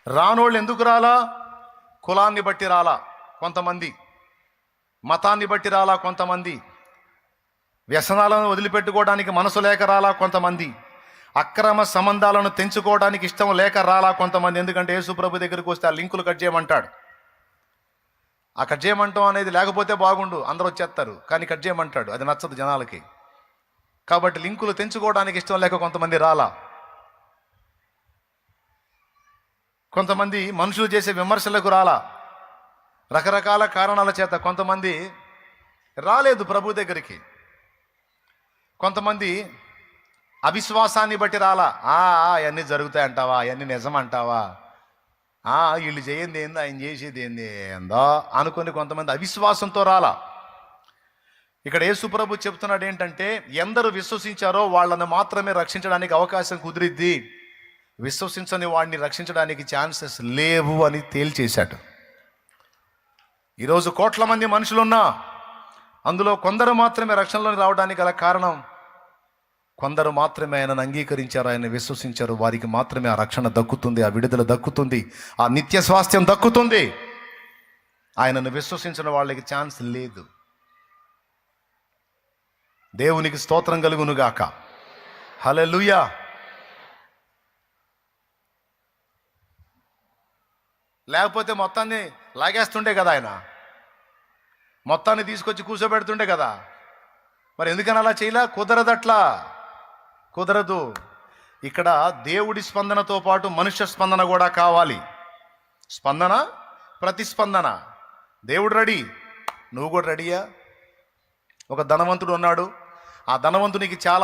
రానోళ్ళు ఎందుకు రాలా? కులాన్ని బట్టి రాలా కొంతమంది, మతాన్ని బట్టి రాలా కొంతమంది, వ్యసనాలను వదిలిపెట్టుకోవడానికి మనసు లేక రాలా కొంతమంది, అక్రమ సంబంధాలను తెంచుకోవడానికి ఇష్టం లేక రాలా కొంతమంది. ఎందుకంటే యేసుప్రభు దగ్గరికి వస్తే ఆ లింకులు కట్ చేయమంటాడు. ఆ కట్ చేయమంటాం అనేది లేకపోతే బాగుండు, అందరూ వచ్చేస్తారు, కానీ కట్ చేయమంటాడు, అది నచ్చదు జనాలకి. కాబట్టి లింకులు తెంచుకోవడానికి ఇష్టం లేక కొంతమంది రాలా. కొంతమంది మనుషులు చేసే విమర్శలకు రాలా. రకరకాల కారణాల చేత కొంతమంది రాలేదు ప్రభు దగ్గరికి. కొంతమంది అవిశ్వాసాన్ని బట్టి రాలా. అవన్నీ జరుగుతాయంటావా? అవన్నీ నిజం అంటావా? వీళ్ళు చేయండి ఏందో, ఆయన చేసేది ఏంది ఏందో అనుకుని కొంతమంది అవిశ్వాసంతో రాలా. ఇక్కడ యేసుప్రభు చెప్తున్నాడు ఏంటంటే, ఎందరు విశ్వసించారో వాళ్ళని మాత్రమే రక్షించడానికి అవకాశం కుదిరిద్ది, విశ్వసించని వాడిని రక్షించడానికి ఛాన్సెస్ లేవు అని తేల్చేశాడు. ఈరోజు కోట్ల మంది మనుషులున్నా అందులో కొందరు మాత్రమే రక్షణలోకి రావడానికి గల కారణం, కొందరు మాత్రమే ఆయనను అంగీకరించారు, ఆయన విశ్వసించారు. వారికి మాత్రమే ఆ రక్షణ దక్కుతుంది, ఆ విడుదల దక్కుతుంది, ఆ నిత్య స్వాస్థ్యం దక్కుతుంది. ఆయనను విశ్వసించిన వాళ్ళకి ఛాన్స్ లేదు. దేవునికి స్తోత్రం కలుగునుగాక. హల్లెలూయా. లేకపోతే మొత్తాన్ని లాగేస్తుండే కదా, ఆయన మొత్తాన్ని తీసుకొచ్చి కూర్చోబెడుతుండే కదా. మరి ఎందుకని అలా చేయలే? కుదరదట్లా, కుదరదు. ఇక్కడ దేవుడి స్పందనతో పాటు మనుష్య స్పందన కూడా కావాలి. స్పందన, ప్రతిస్పందన. దేవుడు రెడీ, నువ్వు కూడా రెడీయా? ఒక ధనవంతుడు ఉన్నాడు. ఆ ధనవంతునికి చాలా